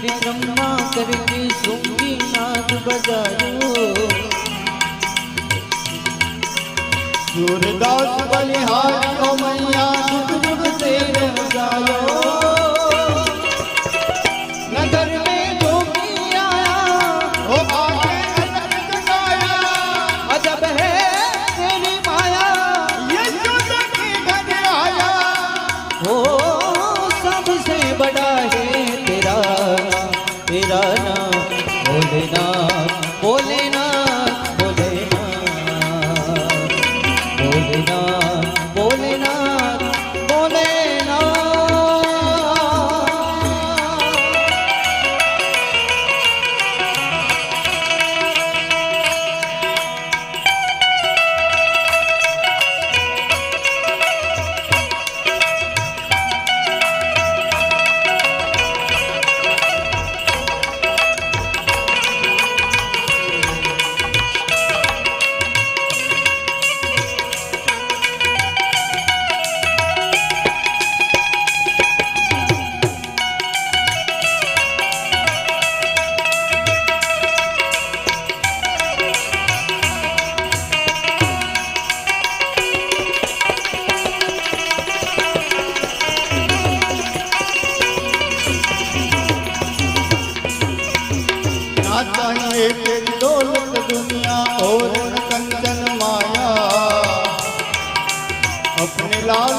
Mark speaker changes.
Speaker 1: परिक्रमा करके श्रृंगी नाथ बजायो।
Speaker 2: सूरदास बलिहारी ओ मैया जुग जुग से जायो।
Speaker 1: नगर में जोगी आया
Speaker 2: ओ आके अजब जगाया।
Speaker 1: अजब है तेरी माया
Speaker 2: यशोदा के घर आया।
Speaker 1: हो सबसे बड़ा है तेरा तेरा नाम भोलेनाथ भोलेनाथ भोलेनाथ भोलेनाथ भोलेनाथ भोलेनाथ।
Speaker 2: चाहिए तेरी दौलत दुनिया और कंचन माया। अपने लाल